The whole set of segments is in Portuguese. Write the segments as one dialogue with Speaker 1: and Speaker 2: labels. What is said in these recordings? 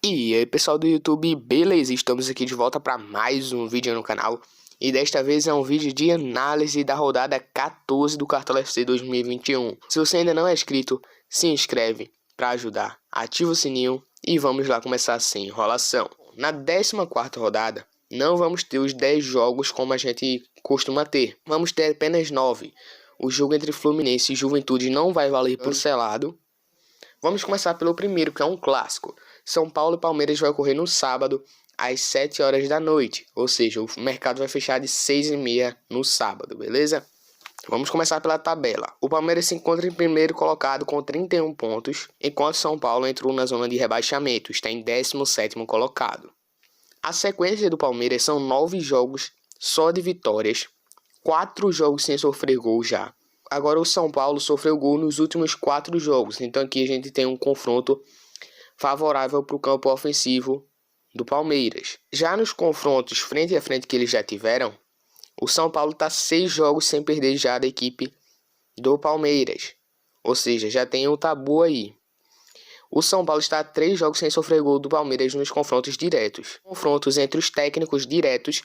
Speaker 1: E aí pessoal do YouTube, beleza? Estamos aqui de volta para mais um vídeo no canal. E desta vez é um vídeo de análise da rodada 14 do Cartola FC 2021. Se você ainda não é inscrito, se inscreve para ajudar, ativa o sininho e vamos lá começar sem enrolação. Na 14ª rodada, não vamos ter os 10 jogos como a gente costuma ter. Vamos ter apenas 9. O jogo entre Fluminense e Juventude não vai valer por selado. Vamos começar pelo primeiro, que é um clássico. São Paulo e Palmeiras vai ocorrer no sábado, às 7 horas da noite. Ou seja, o mercado vai fechar de 6h30 no sábado, beleza? Vamos começar pela tabela. O Palmeiras se encontra em primeiro colocado com 31 pontos, enquanto São Paulo entrou na zona de rebaixamento, está em 17º colocado. A sequência do Palmeiras são 9 jogos só de vitórias, 4 jogos sem sofrer gol já. Agora o São Paulo sofreu gol nos últimos 4 jogos, então aqui a gente tem um confronto favorável para o campo ofensivo do Palmeiras. Já nos confrontos frente a frente que eles já tiveram, o São Paulo está 6 jogos sem perder já da equipe do Palmeiras, ou seja, já tem um tabu aí. O São Paulo está a 3 jogos sem sofrer gol do Palmeiras nos confrontos diretos. Confrontos entre os técnicos diretos,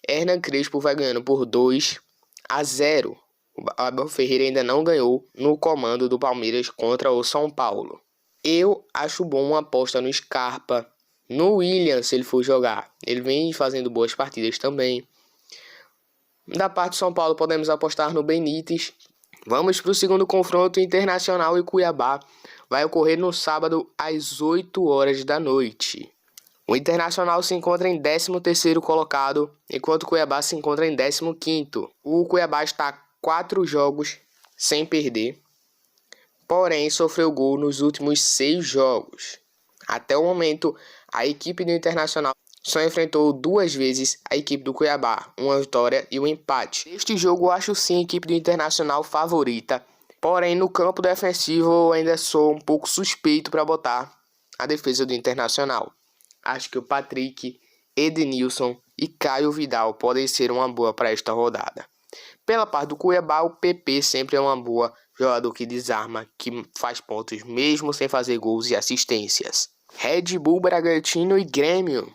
Speaker 1: Hernan Crespo vai ganhando por 2-0. O Abel Ferreira ainda não ganhou no comando do Palmeiras contra o São Paulo. Eu acho bom uma aposta no Scarpa, no Willian se ele for jogar. Ele vem fazendo boas partidas também. Da parte do São Paulo podemos apostar no Benítez. Vamos para o segundo confronto, Internacional e Cuiabá. Vai ocorrer no sábado às 8 horas da noite. O Internacional se encontra em 13º colocado, enquanto o Cuiabá se encontra em 15º. O Cuiabá está a 4 jogos sem perder, porém sofreu gol nos últimos 6 jogos. Até o momento, a equipe do Internacional só enfrentou 2 vezes a equipe do Cuiabá, uma vitória e um empate. Neste jogo eu acho sim a equipe do Internacional favorita, porém no campo defensivo eu ainda sou um pouco suspeito para botar a defesa do Internacional. Acho que o Patrick, Edenilson e Caio Vidal podem ser uma boa para esta rodada. Pela parte do Cuiabá, o PP sempre é uma boa, jogador que desarma, que faz pontos mesmo sem fazer gols e assistências. Red Bull, Bragantino e Grêmio.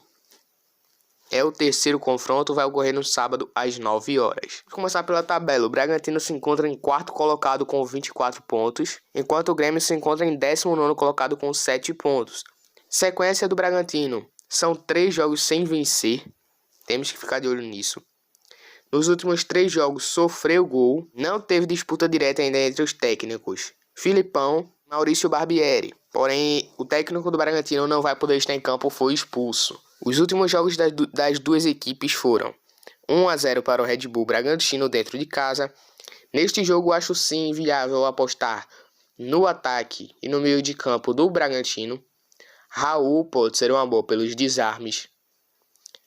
Speaker 1: É o terceiro confronto, vai ocorrer no sábado às 9 horas. Vamos começar pela tabela. O Bragantino se encontra em 4º colocado com 24 pontos, enquanto o Grêmio se encontra em 19º colocado com 7 pontos. Sequência do Bragantino. São 3 jogos sem vencer. Temos que ficar de olho nisso. Nos últimos 3 jogos sofreu gol. Não teve disputa direta ainda entre os técnicos Filipão e Maurício Barbieri. Porém, o técnico do Bragantino não vai poder estar em campo, foi expulso. Os últimos jogos das duas equipes foram 1-0 para o Red Bull Bragantino dentro de casa. Neste jogo acho sim viável apostar no ataque e no meio de campo do Bragantino. Raul pode ser uma boa pelos desarmes.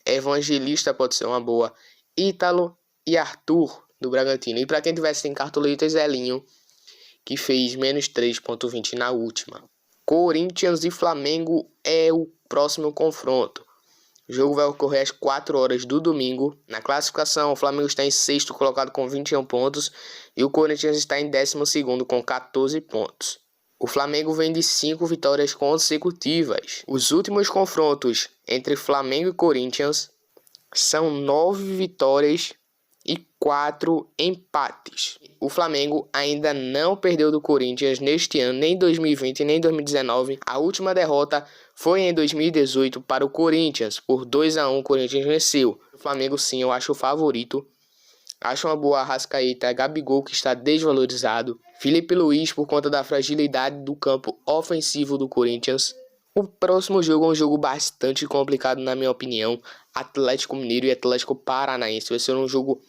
Speaker 1: Evangelista pode ser uma boa. Ítalo e Arthur do Bragantino. E para quem tivesse sem cartoleta, Zelinho, que fez menos 3,20 na última. Corinthians e Flamengo é o próximo confronto. O jogo vai ocorrer às 4 horas do domingo. Na classificação, o Flamengo está em 6º colocado com 21 pontos e o Corinthians está em 12º com 14 pontos. O Flamengo vem de 5 vitórias consecutivas. Os últimos confrontos entre Flamengo e Corinthians são 9 vitórias e 4 empates. O Flamengo ainda não perdeu do Corinthians neste ano, nem em 2020 nem em 2019. A última derrota foi em 2018 para o Corinthians. Por 2-1 o Corinthians venceu. O Flamengo sim, eu acho o favorito. Acho uma boa Arrascaeta, Gabigol que está desvalorizado. Felipe Luiz por conta da fragilidade do campo ofensivo do Corinthians. O próximo jogo é um jogo bastante complicado na minha opinião. Atlético Mineiro e Atlético Paranaense. Vai ser um jogo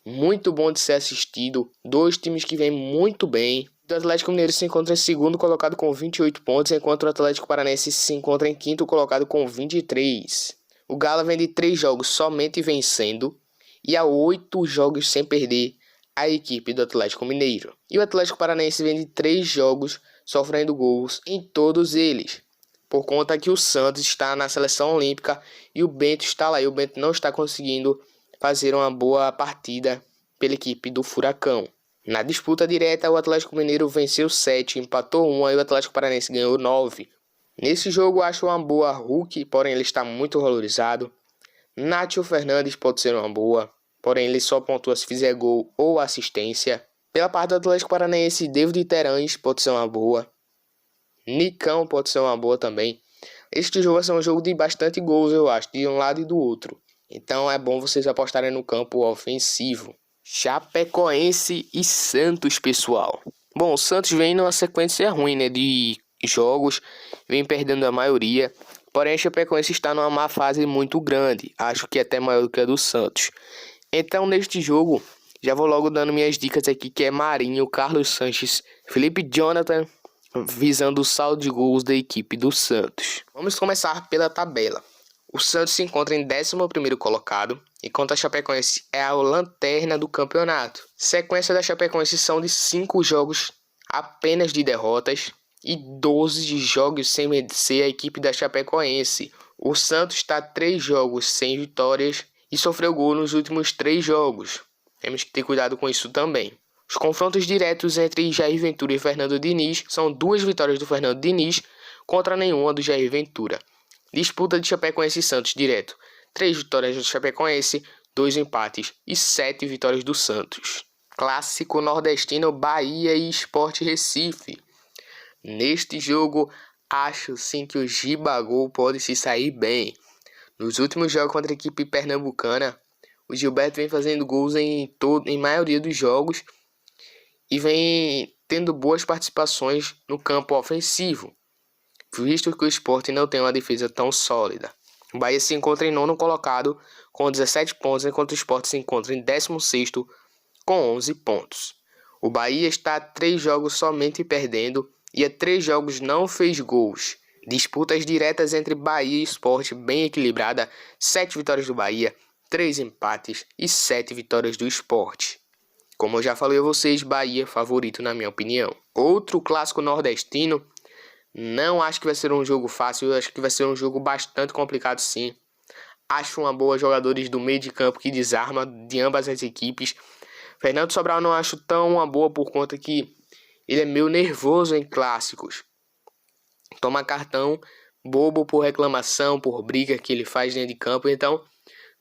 Speaker 1: muito bom de ser assistido. 2 times que vêm muito bem. O Atlético Mineiro se encontra em 2º colocado com 28 pontos, enquanto o Atlético Paranaense se encontra em 5º colocado com 23. O Galo vem de 3 jogos somente vencendo e há 8 jogos sem perder a equipe do Atlético Mineiro. E o Atlético Paranaense vem de 3 jogos sofrendo gols em todos eles, por conta que o Santos está na seleção olímpica e o Bento está lá. E o Bento não está conseguindo fazer uma boa partida pela equipe do Furacão. Na disputa direta, o Atlético Mineiro venceu 7, empatou 1, e o Atlético Paranaense ganhou 9. Nesse jogo acho uma boa Hulk, porém ele está muito valorizado. Nátio Fernandes pode ser uma boa, porém ele só pontua se fizer gol ou assistência. Pela parte do Atlético Paranaense, David Terães pode ser uma boa. Nicão pode ser uma boa também. Este jogo vai ser um jogo de bastante gols, eu acho, de um lado e do outro. Então é bom vocês apostarem no campo ofensivo. Chapecoense e Santos, pessoal. Bom, o Santos vem numa sequência ruim, né, de jogos, vem perdendo a maioria. Porém, a Chapecoense está numa má fase muito grande, acho que até maior do que a do Santos. Então, neste jogo, já vou logo dando minhas dicas aqui, que é Marinho, Carlos Sanches, Felipe Jonathan, visando o saldo de gols da equipe do Santos. Vamos começar pela tabela. O Santos se encontra em 11º colocado, enquanto a Chapecoense é a lanterna do campeonato. Sequência da Chapecoense são de 5 jogos apenas de derrotas e 12 de jogos sem vencer a equipe da Chapecoense. O Santos está 3 jogos sem vitórias e sofreu gol nos últimos 3 jogos. Temos que ter cuidado com isso também. Os confrontos diretos entre Jair Ventura e Fernando Diniz são 2 vitórias do Fernando Diniz contra nenhuma do Jair Ventura. Disputa de Chapecoense e Santos direto: 3 vitórias do Chapecoense, 2 empates e 7 vitórias do Santos. Clássico nordestino Bahia e Sport Recife. Neste jogo, acho sim que o Gibagol pode se sair bem. Nos últimos jogos contra a equipe pernambucana, o Gilberto vem fazendo gols em maioria dos jogos e vem tendo boas participações no campo ofensivo, visto que o Sport não tem uma defesa tão sólida. O Bahia se encontra em 9º colocado com 17 pontos, enquanto o Sport se encontra em 16º com 11 pontos. O Bahia está a 3 jogos somente perdendo e a 3 jogos não fez gols. Disputas diretas entre Bahia e Sport bem equilibrada: 7 vitórias do Bahia, 3 empates e 7 vitórias do Sport. Como eu já falei a vocês, Bahia favorito na minha opinião. Outro clássico nordestino, não acho que vai ser um jogo fácil, eu acho que vai ser um jogo bastante complicado sim. Acho uma boa jogadores do meio de campo que desarma de ambas as equipes. Fernando Sobral não acho tão uma boa por conta que ele é meio nervoso em clássicos. Toma cartão bobo por reclamação, por briga que ele faz dentro de campo, então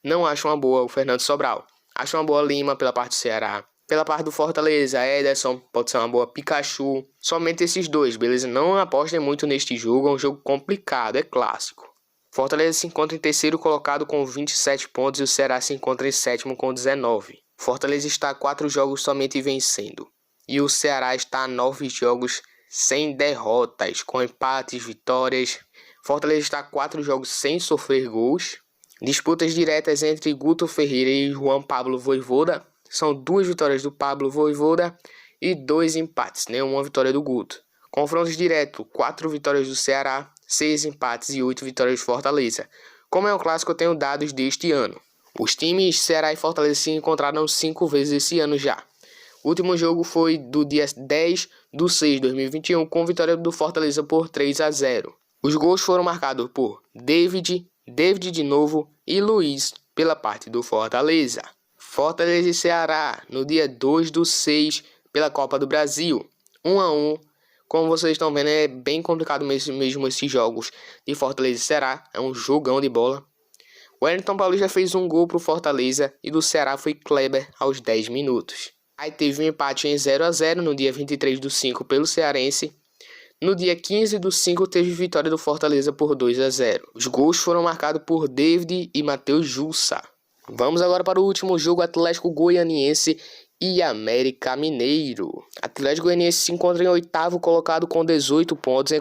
Speaker 1: não acho uma boa o Fernando Sobral. Acho uma boa Lima pela parte do Ceará. Pela parte do Fortaleza, Ederson pode ser uma boa Pikachu. Somente esses dois, beleza? Não apostem muito neste jogo, é um jogo complicado, é clássico. Fortaleza se encontra em 3º colocado com 27 pontos e o Ceará se encontra em 7º com 19. Fortaleza está a 4 jogos somente vencendo. E o Ceará está a 9 jogos sem derrotas, com empates, vitórias. Fortaleza está a 4 jogos sem sofrer gols. Disputas diretas entre Guto Ferreira e Juan Pablo Vojvoda. São 2 vitórias do Pablo Vojvoda e 2 empates, nenhuma vitória do Guto. Confrontos diretos: 4 vitórias do Ceará, 6 empates e 8 vitórias do Fortaleza. Como é um clássico, eu tenho dados deste ano. Os times Ceará e Fortaleza se encontraram 5 vezes esse ano já. O último jogo foi do dia 10/6/2021, com vitória do Fortaleza por 3-0. Os gols foram marcados por David de novo e Luiz pela parte do Fortaleza. Fortaleza e Ceará no dia 2/6 pela Copa do Brasil, 1-1. Como vocês estão vendo, é bem complicado mesmo esses jogos de Fortaleza e Ceará, é um jogão de bola. O Wellington Paulista fez um gol para o Fortaleza e do Ceará foi Kleber aos 10 minutos. Aí teve um empate em 0-0 no dia 23/5 pelo Cearense. No dia 15/5 teve vitória do Fortaleza por 2-0. Os gols foram marcados por David e Matheus Jussa. Vamos agora para o último jogo: Atlético Goianiense e América Mineiro. Atlético Goianiense se encontra em 8º colocado com 18 pontos,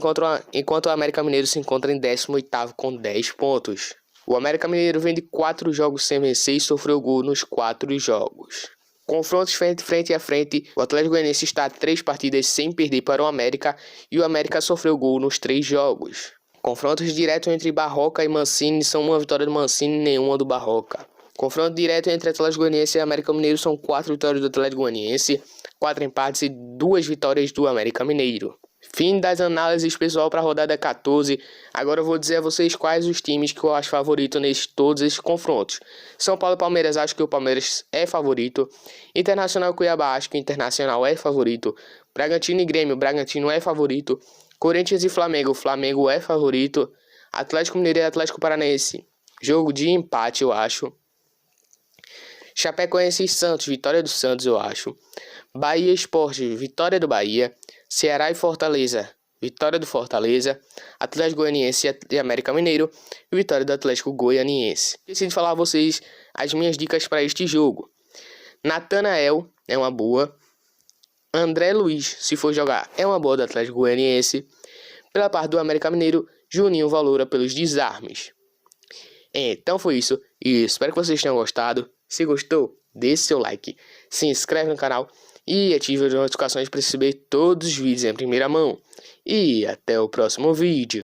Speaker 1: enquanto o América Mineiro se encontra em 18º com 10 pontos. O América Mineiro vem de 4 jogos sem vencer e sofreu gol nos 4 jogos. Confrontos frente a frente: o Atlético Goianiense está a 3 partidas sem perder para o América e o América sofreu gol nos 3 jogos. Confrontos diretos entre Barroca e Mancini são 1 vitória do Mancini e nenhuma do Barroca. Confronto direto entre Atlético Goianiense e América Mineiro são 4 vitórias do Atlético Goianiense, 4 empates e 2 vitórias do América Mineiro. Fim das análises, pessoal, para a rodada 14. Agora eu vou dizer a vocês quais os times que eu acho favorito todos esses confrontos. São Paulo e Palmeiras, acho que o Palmeiras é favorito. Internacional e Cuiabá, acho que o Internacional é favorito. Bragantino e Grêmio, Bragantino é favorito. Corinthians e Flamengo. Flamengo é favorito. Atlético Mineiro e Atlético Paranaense. Jogo de empate, eu acho. Chapecoense e Santos. Vitória do Santos, eu acho. Bahia e Sport. Vitória do Bahia. Ceará e Fortaleza. Vitória do Fortaleza. Atlético Goianiense e América Mineiro. E vitória do Atlético Goianiense. Esqueci de falar a vocês as minhas dicas para este jogo. Natanael é uma boa. André Luiz, se for jogar, é uma boa do Atlético Goianiense. Pela parte do América Mineiro, Juninho Valora pelos desarmes. Então foi isso. E espero que vocês tenham gostado. Se gostou, deixe seu like. Se inscreve no canal. E ative as notificações para receber todos os vídeos em primeira mão. E até o próximo vídeo.